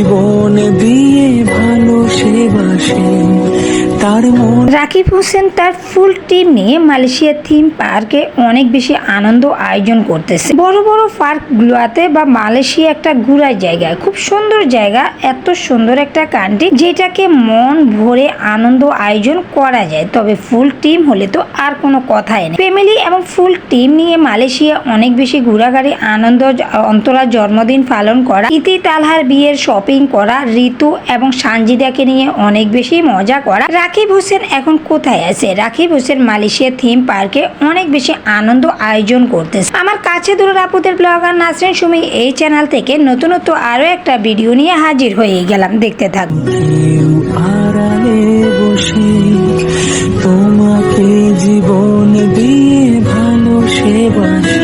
জীবন দিয়ে ভালো সে বাসে তার মন। রাকিব হোসেন তার ফুল টিম নিয়ে মালয়েশিয়া থিম পার্কে অনেক বেশি আনন্দ আয়োজন করতেছে। বড় বড় পার্কগুলোতে বা মালয়েশিয়া একটা ঘোরার জায়গা, খুব সুন্দর জায়গা, এত সুন্দর একটা কান্ট্রি যেটাকে মন ভরে আনন্দ আয়োজন করা যায়। তবে ফুল টিম হলে তো আর কোনো কথাই নেই। ফ্যামিলি এবং ফুল টিম নিয়ে মালয়েশিয়া অনেক বেশি ঘোরাঘুরি, আনন্দ, অন্তরার জন্মদিন পালন করা, ইতি তালহার বিয়ের শপিং করা, ঋতু এবং সানজিদাকে নিয়ে অনেক বেশি মজা করা। রাকিব হোসেন এখন কোথায় আছে? রাকিব হোসেন মালয়েশিয়া থিম পার্কে অনেক বেশি আনন্দ আয়োজন করতেছে। আমার কাছে দূরের আপুদের ব্লগার নাসরিন সুমি এই চ্যানেল থেকে নতুনত্ব আরো একটা ভিডিও নিয়ে হাজির হয়ে গেলাম, দেখতে থাকুন। আড়ালে বসে তোমাকে জীবন দিয়ে ভালো সে বাসে।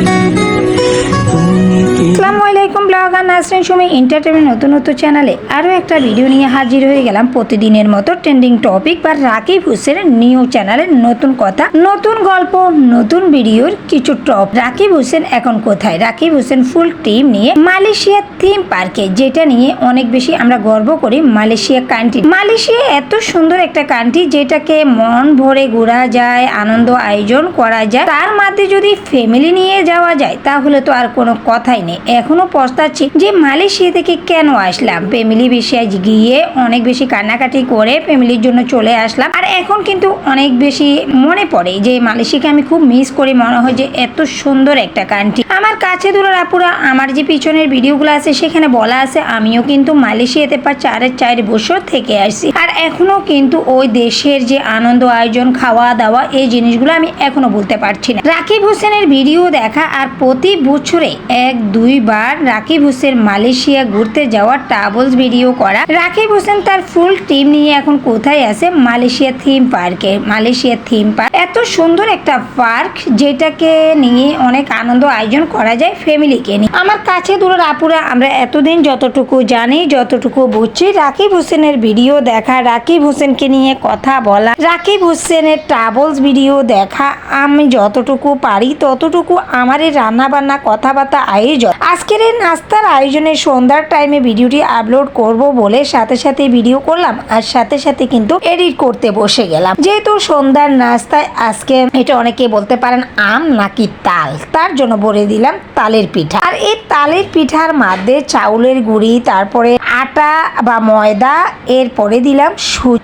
আসসালামু আলাইকুম, ব্লগার নাসরিন সুমি এন্টারটেইনমেন্ট নতুনত্ব চ্যানেলে আরও একটা ভিডিও নিয়ে হাজির হয়ে গেলাম। প্রতিদিনের মতো ট্রেন্ডিং টপিক বা রাকিব হোসেনের নিউ চ্যানেলের নতুন কথা, নতুন গল্প, নতুন ভিডিওর কিছু টপ। রাকিব হোসেন এখন কোথায়? রাকিব হোসেন ফুল টিম নিয়ে মালয়েশিয়া থিম পার্কে, যেটা নিয়ে অনেক বেশি আমরা গর্ব করি। মালয়েশিয়া কান্ট্রি, মালয়েশিয়া এত সুন্দর একটা কান্ট্রি যেটাকে মন ভরে ঘোরা যায়, আনন্দ আয়োজন করা যায়। তার মধ্যে যদি ফ্যামিলি নিয়ে যাওয়া যায় তাহলে তো আর কোনো কথাই নেই। এখনো পস্তাচ্ছি যে মালয়েশিয়া থেকে কেন আসলাম। ফ্যামিলি বিষয়ে গিয়ে অনেক বেশি কান্নাকাটি করে ফ্যামিলির জন্য চলে আসলাম। আর এখন কিন্তু অনেক বেশি মনে পড়ে যে মালয়েশিয়াকে আমি খুব মিস করি। মনে হয় যে এত সুন্দর একটা কান্ট্রি। আমার কাছে দূরের আপুরা, আমার যে পিছনের ভিডিওগুলো আছে সেখানে বলা আছে আমিও কিন্তু মালয়েশিয়াতে 4 বছর থেকে আসছি। আর এখনো কিন্তু ওই দেশের যে আনন্দ আয়োজন, খাওয়া দাওয়া, এই জিনিসগুলো আমি এখনো বলতে পারছি না। রাকিব হোসেনের ভিডিও দেখা আর প্রতি বছরে 1-2 বার রাকিব হোসেন মালয়েশিয়া ঘুরতে যাওয়া ট্রাভেলস ভিডিও করা। রাকিব হোসেন তার ফুল টিম নিয়ে এখন কোথায় আছে? মালয়েশিয়া থিম পার্কে। মালয়েশিয়া থিম পার্ক এত সুন্দর একটা পার্ক যেটাকে নিয়ে অনেক আনন্দ আয়োজন করা যায় ফ্যামিলিকে নিয়ে। আমার কাছে দূরের আপুরা, আমরা এতদিন যতটুকু জানি, যতটুকু বুঝছি, রাকিব হোসেনের ভিডিও দেখা, রাকিব হোসেনকে নিয়ে কথা বলা, রাকিব হোসেনের ট্রাভেলস ভিডিও দেখা, আমি যতটুকু পারি ততটুকু আমার এই রান্না বান্না, কথাবার্তা, আয়োজন, আজকের এই নাস্তার আয়োজনের সন্ধ্যার টাইমে ভিডিওটি আপলোড করব বলে সাথে সাথে ভিডিও করলাম। আর সাথে সাথে কিন্তু এডিট করতে বসে গেলাম। যেহেতু সন্ধ্যার নাস্তায় আজকে এটা অনেকে বলতে পারেন আম নাকি তাল, তার জন্য বলে দিলাম তালের পিঠা। আর এই তালের পিঠার মধ্যে চাউলের গুঁড়ি, তারপরে আটা বা ময়দা, এরপরে দিলাম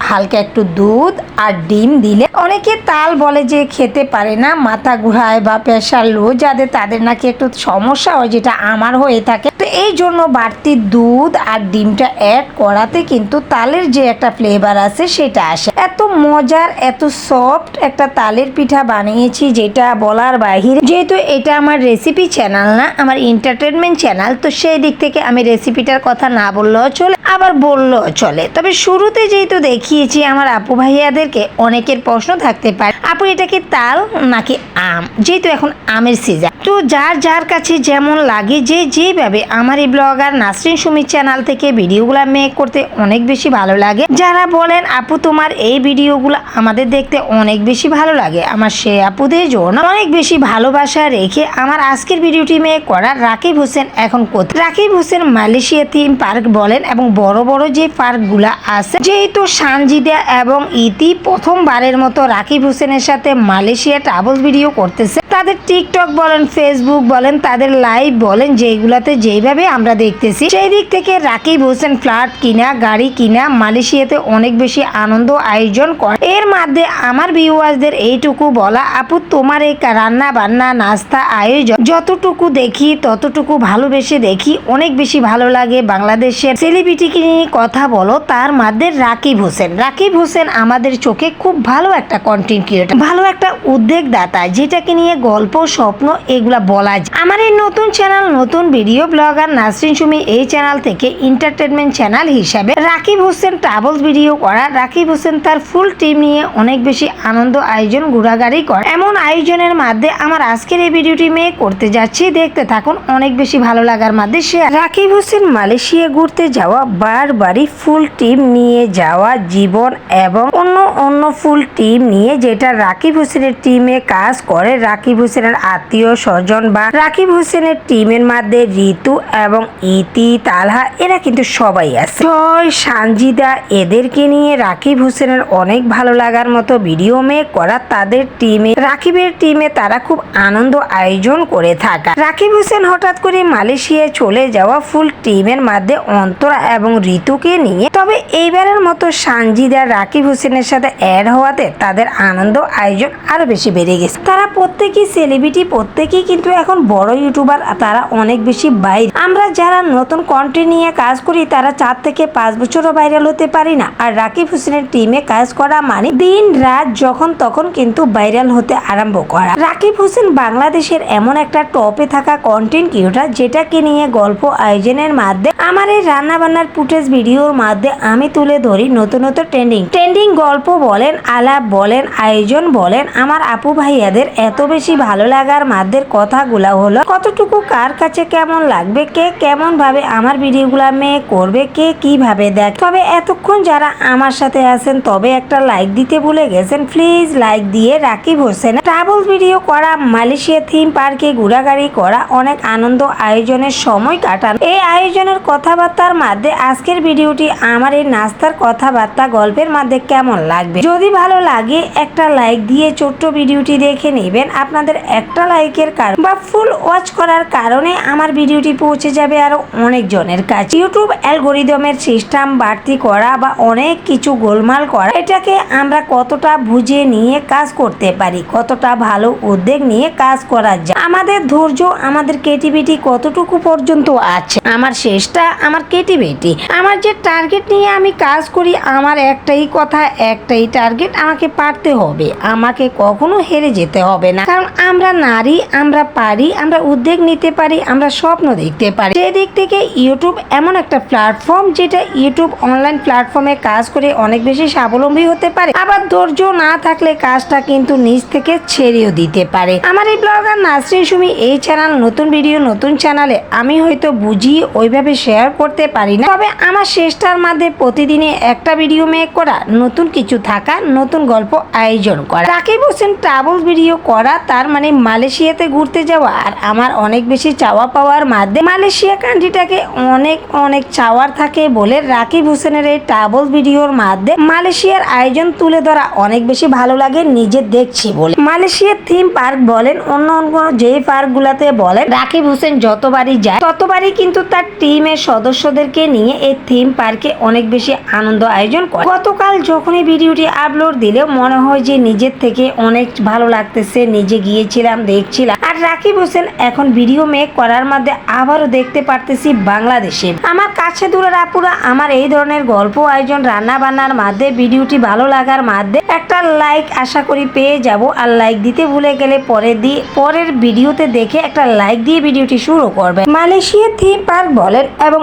হালকা একটু দুধ আর ডিম দিলে। অনেকে তাল বলে যে খেতে পারে না, মাথা ঘুরায় বা প্রেশার লো যাদের, তাদের নাকি একটু সমস্যা হয়, যেটা আমার হয়ে থাকে। তো এই জন্য বাড়তি দুধ আর ডিমটা অ্যাড করাতে কিন্তু তালের যে একটা ফ্লেভার আছে সেটা আসে। এত মজার, এত সফট একটা তালের পিঠা বানিয়েছি যেটা বলার বাহিরে। যেহেতু এটা আমার রেসিপি চ্যানেল না, আমার এন্টারটেনমেন্ট চ্যানেল, তো সেই দিক থেকে আমি রেসিপিটার কথা না বললেও চলে, আবার বললেও চলে। তবে শুরুতে যেহেতু দেখিয়েছি, আমার আপু ভাইয়াদেরকে অনেকের প্রশ্ন থাকতে পারে আপু এটা কি তাল নাকি আম, যেহেতু এখন আমের সিজন। তো যার যার কাছে যেমন লাগে, যে যেভাবে, আমার এই ব্লগার নাসরিন সুমি চ্যানেল থেকে ভিডিওগুলো মেক করতে অনেক বেশি ভালো লাগে। যারা বলেন আপু তোমার এই ভিডিওগুলো আমাদের দেখতে অনেক বেশি ভালো লাগে, আমার সে আপুদের জন্য অনেক বেশি ভালোবাসা রেখে আমার আজকের ভিডিওটি মেক করা। রাকিব হোসেন এখন কোথায়? Rakib Hossain Malaysia theme park বলেন এবং বড় বড় যে পার্কগুলো আছে, যেহেতু সানজিদা এবং ইতি প্রথমবারের মতো রাকিব হোসেনের সাথে মালয়েশিয়া ট্রাভেল ভিডিও করতেছে, তাদের টিকটক বলেন, ফেসবুক বলেন, তাদের লাইভ বলেন, যেগুলাতে যেভাবে আমরা দেখতেছি, সেই দিক থেকে রাকিব হোসেন ফ্ল্যাট কিনা, গাড়ি কিনা, মালয়েশিয়াতে অনেক বেশি আনন্দ আয়োজন করে। এর মধ্যে আমার ভিউয়ার্সদের এইটুকু বলা, আপু তোমার এই রান্না বান্না, নাস্তা, আয়োজন যতটুকু দেখি ততটুকু ভালোবেসে দেখি, অনেক বেশি ভালো লাগে। বাংলাদেশের সেলিব্রিটিকে নিয়ে কথা বলো, তার মধ্যে রাকিব হোসেন। রাকিব হোসেন আমাদের চোখে খুব ভালো একটা কন্টেন্ট ক্রিয়েটর, ভালো একটা উদ্যোগদাতা, যেটাকে নিয়ে গল্প, স্বপ্ন, এগুলা বলা যায়। আমার এই নতুন চ্যানেল, নতুন ভিডিও ব্লগার নাসরিন সুমি এই চ্যানেল থেকে এন্টারটেনমেন্ট চ্যানেল হিসাবে রাকিব হোসেন ট্রাভেলস ভিডিও করা। রাকিব হোসেন তার ফুল টিম নিয়ে অনেক বেশি আনন্দ আয়োজন, ঘোরাঘুরি করে। এমন আয়োজনের মধ্যে আমার আজকের এই ভিডিওটি মেক করতে যাচ্ছি, দেখতে থাকুন। অনেক বেশি ভালো লাগার মধ্যে শেয়ার। রাকিব হোসেন মালয়েশিয়া ঘুরতে যাওয়া, বারবারই ফুল টিম নিয়ে যাওয়া, জীবন এবং অন্য ফুল টিম নিয়ে, যেটা রাকিব হোসেনের টিমে কাজ করে। রাকিব রাকিব হোসেনের আত্মীয় স্বজন বা রাকিব হোসেনের টিমের মধ্যে ঋতু এবং ইতি, তালহা এরা কিন্তু সবাই আছে। জয়, সানজিদা এদেরকে নিয়ে রাকিব হোসেনের অনেক ভালো লাগার মতো ভিডিও মেক করা। তাদের টিমে, রাকিবের টিমে তারা খুব আনন্দ আয়োজন করে থাকা। রাকিব হোসেন হঠাৎ করে মালয়েশিয়ায় চলে যাওয়া ফুল টিমের মধ্যে অন্তরা এবং ঋতুকে নিয়ে। তবে এইবারের মতো সানজিদা রাকিব হোসেনের সাথে অ্যাড হওয়াতে তাদের আনন্দ আয়োজন আরো বেশি বেড়ে গেছে। তারা প্রত্যেকেই সেলিব্রিটি, প্রত্যেকেই কিন্তু এখন বড় ইউটিউবার। তারা অনেক বেশি বাইরে। আমরা যারা নতুন কন্টেন্ট নিয়ে কাজ করি তারা 4 থেকে 5 বছরও ভাইরাল হতে পারি না। আর রাকিব হোসেনের টিমে কাজ করা মানে দিন রাত যখন তখন কিন্তু ভাইরাল হতে আরম্ভ করা। রাকিব হোসেন বাংলাদেশের এমন একটা টপে থাকা কন্টেন্ট ক্রিয়েটর যেটাকে নিয়ে গল্প আয়োজনের মাধ্যমে আমার এই রান্না বান্নার ফুটেজ ভিডিওর মাধ্যমে আমি তুলে ধরি নতুন নতুন ট্রেন্ডিং গল্প বলেন, আলাপ বলেন, আয়োজন বলেন। আমার আপু ভাইয়াদের এত বেশি ভালো লাগার মাধ্যমের কথাগুলা হলো কতটুকু কার কাছে কেমন লাগবে, কে কেমন ভাবে আমার ভিডিওগুলা মেক করবে, কে কিভাবে দেখ। তবে এতক্ষণ যারা আমার সাথে আছেন তবে একটা লাইক দিতে ভুলে গেছেন, প্লিজ লাইক দিয়ে রাকিব হোসেন ট্রাভেল ভিডিও করা, মালয়েশিয়া থিম পার্কে ঘোরাঘুরি করা, অনেক আনন্দ আয়োজনের সময় কাটান। এই আয়োজনের কথাবার্তার মধ্যে আজকের ভিডিওটি আমার এই নাস্তার কথাবার্তা গল্পের মধ্যে কেমন লাগবে। যদি ভালো লাগে একটা লাইক দিয়ে ছোট্ট ভিডিওটি দেখে নেবেন। আপনাদের একটা লাইকের কারণ বা ফুল ওয়াচ করার কারণে আমার ভিডিওটি পৌঁছে যাবে আরো অনেক জনের কাছে। ইউটিউব অ্যালগোরিদমের সিস্টেম বাড়তি করা বা অনেক কিছু গোলমাল করা, এটাকে আমরা কতটা বুঝে নিয়ে কাজ করতে পারি, কতটা ভালো উদ্যোগ নিয়ে কাজ করা যায়, আমাদের ধৈর্য, আমাদের ক্রিয়েটিভিটি কতটুকু পর্যন্ত আছে। আমার শেষটা আমার ক্রিয়েটিভিটি, আমার যে টার্গেট নিয়ে আমি কাজ করি, আমার একটাই কথা, একটাই টার্গেট, আমাকে পারতে হবে, আমাকে কখনো হেরে যেতে হবে না। কারণ আমরা নারী, আমরা পারি, আমরা উদ্যোগ নিতে পারি, আমরা স্বপ্ন দেখতে পারি। সেদিক থেকে ইউটিউব এমন একটা প্ল্যাটফর্ম যেটা ইউটিউব অনলাইন প্ল্যাটফর্মে কাজ করে অনেক বেশি স্বাবলম্বী হতে পারে। আবার ধৈর্য না থাকলে কাজটা কিন্তু নিজ থেকে ছেড়েও দিতে পারে। আমার এই ব্লগার নাসরিন সুমি এই চ্যানেল, নতুন ভিডিও নতুন চ্যানেলে আমি হয়তো বুঝিয়ে ওইভাবে শেয়ার করতে পারি না। তবে আমার শেষটার মধ্যে প্রতিদিনে একটা ভিডিও মেক করা, নতুন কিছু থাকা, নতুন গল্প আয়োজন করা। রাকিব হোসেন ট্রাভেল ভিডিও করা তার মানে মালয়েশিয়াতে ঘুরতে যাওয়া। আর আমার অনেক বেশি চাওয়া পাওয়ার মাধ্যমে মালয়েশিয়া কান্ট্রিটাকে অনেক অনেক চাওয়ার থাকে বলে রাকিব হোসেনের এই ট্রাভেল ভিডিওর মাধ্যমে মালয়েশিয়ার আয়োজন তুলে ধরা অনেক বেশি ভালো লাগে নিজে দেখছি বলে। মালয়েশিয়ার থিম পার্ক বলেন, অন্য অন্য যে পার্ক গুলাতে বলেন, রাকিব হোসেন যতবারই যায় ততবারই কিন্তু তার টিমের সদস্যদেরকে নিয়ে এই থিম পার্কে অনেক বেশি আনন্দ আয়োজন করে। গতকাল যখন এই ভিডিওটি আপলোড দিলে মনে হয় যে নিজের থেকে অনেক ভালো লাগতেছে, নিজে গিয়েছিলাম, দেখছিলাম। আর রাকিব হোসেন এখন ভিডিও মেক করার মধ্যে আবারও দেখতে পারতেছি বাংলাদেশে। আমার কাছে দূরের আপুরা আমার এই ধরনের গল্প আয়োজন, রান্না বান্নার মাধ্যমে ভিডিওটি ভালো লাগার মাধ্যমে একটা লাইক আশা করি পেয়ে যাব। আর লাইক দিতে ভুলে গেলে পরের ভিডিওতে দেখে একটা লাইক দিয়ে ভিডিওটি শুরু করবে। মালয়েশিয়া থিম পার্ক বলেন এবং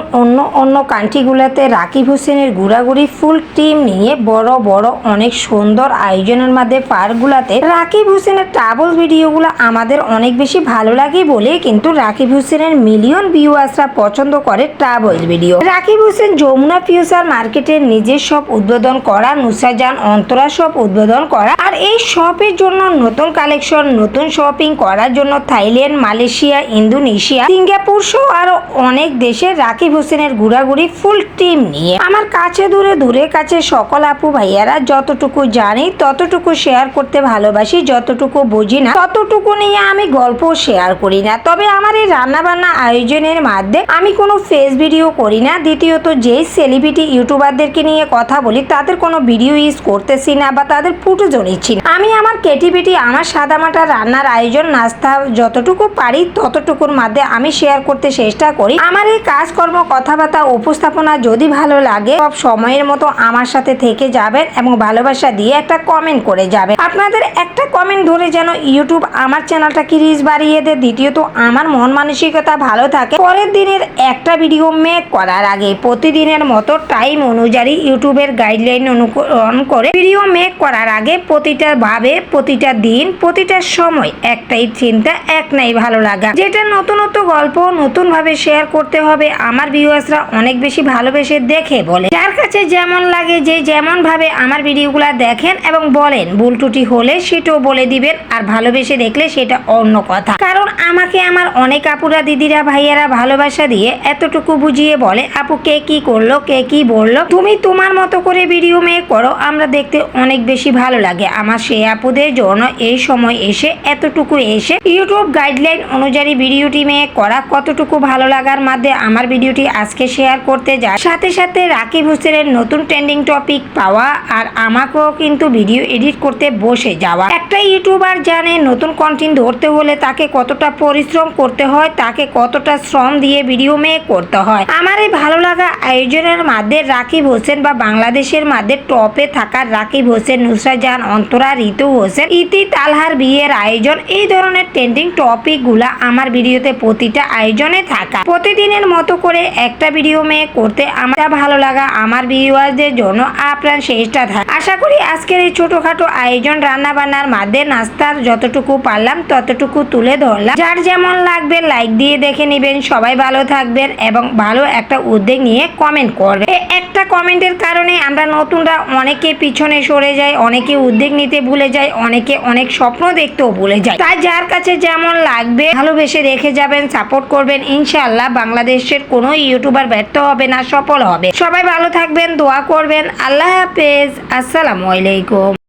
অন্য কান্ট্রিগুলোতে রাকিব হোসেনের ঘোরাঘুরি ফুল টিম নিয়ে বড় বড় অনেক সুন্দর আয়োজনের মধ্যে পার্কগুলোতে রাকিব হোসেনের ট্রাভেল ভিডিওগুলো আমাদের অনেক বেশি ভালো লাগে বলে কিন্তু রাকিব হোসেনের মিলিয়ন ভিউয়ার্সরা পছন্দ করে travel video. Rakib Hossain Jamuna future মার্কেটের নিজের শপ উদ্বোধন করা, নুসাজান অন্তরা শপ উদ্বোধন করা। আর এই শপের জন্য নতুন কালেকশন, নতুন শপিং করার জন্য থাইল্যান্ড, মালয়েশিয়া, ইন্দোনেশিয়া, সিঙ্গাপুর সহ আরো অনেক দেশে রাকিব হোসেনের ঘোরাঘুরি ফুল টিম নিয়ে। আমার কাছে দূরে কাছে সকল আপু ভাইয়ারা যতটুকু জানি ততটুকু শেয়ার করতে ভালোবাসি, যতটুকু বুঝি না ততটুকু নিয়ে আমি গল্প শেয়ার করি না। তবে আমার এই রান্না বান্না আয়োজনের মাধ্যমে আমি কোনো ফেস ভিডিও করি না। দ্বিতীয়ত যেই সেলিব্রিটি ইউটিউবারদেরকে নিয়ে কথা বলি তাদের কোনো ভিডিও ইউজ করতেছি না বা তাদের ফুটেজও নিচ্ছি না। আমি আমার ক্রিয়েটিভিটি, আমার সাদামাটা রান্নার আয়োজন, নাস্তা যতটুকু পারি ততটুকুর মাধ্যমে আমি শেয়ার করতে চেষ্টা করি। আমার এই কাজকর্ম, কথাবার্তা, উপস্থাপনা যদি ভালো লাগে সব সময়ের মতো আমার সাথে থেকে যাবেন এবং ভালোবাসা দিয়ে একটা কমেন্ট করে যাবেন। আপনাদের একটা কমেন্ট ধরে যেন ইউটিউব আমার চ্যানেলটাকে রিচ বাড়িয়ে দেয়। দ্বিতীয়ত আমার মন মানসিকতা ভালো থাকে পরের দিনের একটা ভিডিও মেক করার আগে প্রতিদিনের মতো টাইম অনুযায়ী ইউটিউবের গাইডলাইন অনুসরণ করে ভিডিও মেক করার আগে প্রতিটা ভাবে, প্রতিটা দিন, প্রতিটা সময় একটাই চিন্তা, এক নাই ভালো লাগা, যেটা নতুনত্ব গল্প, নতুনভাবে শেয়ার করতে হবে। আমার ভিউয়ার্সরা অনেক বেশি ভালোবেসে দেখে বলে, যার কাছে যেমন লাগে যে যেমন ভাবে আমার ভিডিওগুলো দেখেন এবং বলেন, ভুল ত্রুটি হলে সেটাও বলে দিবেন, আর ভালোবেসে দেখলে সেটা অন্য কথা। কারণ আমাকে আমার অনেক আপুরা, দিদিরা, ভাইয়ারা ভালোবাসা দিয়ে এতটুকু বুঝিয়ে বলে, আপু কে কি করলো, কে কি বললো, তুমি তোমার মতো করে ভিডিও মেক করো, আমরা দেখতে অনেক বেশি ভালো লাগে। আমার সেই আপুদের জন্য এই সময় এসে এতটুকু এসে ইউটিউব গাইডলাইন অনুযায়ী ভিডিওটি মেক করা কতটুকু ভালো লাগার মধ্যে আমার ভিডিওটি আজকে শেয়ার করতে যায়। সাথে সাথে রাকিব হোসেনের নতুন ট্রেন্ডিং টপিক পাওয়া আর আমাকেও কিন্তু ভিডিও এডিট করতে বসে যাওয়া। একটা ইউটিউবার জানে নতুন কন্টেন্ট ধরতে হলে তাকে কতটা পরিশ্রম করতে হয়, তাকে কতটা শ্রম দিয়ে ভিডিও মেক করতে হয়। আমার এই ভালো লাগা আয়োজনের মধ্যে রাকিব হোসেন বা বাংলাদেশের মধ্যে টপে থাকা রাকিব হোসেন, নুসরাত জাহান, অন্তরা, ঋতু হোসেন, ইতি, তালহার বিয়ের আয়োজন, এই ধরনের ট্রেন্ডিং টপিক গুলা আমার ভিডিওতে প্রতিটা আয়োজনে থাকা। প্রতিদিনের মতো করে একটা ভিডিও মেক করতে আমার ভালো লাগা আমার ভিউয়ারদের জন্য আপ্রাণ চেষ্টা থাকে। আশা করি আজকের এই ছোটখাটো আয়োজন রান্না বান্নার মধ্যে নাস্তার যতটুকু পারলাম ততটুকু তুলে ধরলাম। যার যেমন লাগবে লাইক দিয়ে দেখে নেবেন। সবাই ভালো থাকবেন এবং ভালো একটা উদ্যোগ নিয়ে কমেন্ট করবেন। একটা কমেন্টের কারণে আমরা নতুনরা অনেকে পিছনে সরে যাই, অনেকে উদ্যোগ নিতে ভুলে যায়, অনেকে অনেক স্বপ্ন দেখতেও ভুলে যায়। তাই যার কাছে যেমন লাগবে ভালোবেসে রেখে যাবেন, সাপোর্ট করবেন। ইনশাআল্লাহ বাংলাদেশের কোনো ইউটিউবার ব্যর্থ হবে না, সফল হবে। সবাই ভালো থাকবেন, দোয়া করবেন। আল্লাহ হাফেজ, আসসালামু আলাইকুম।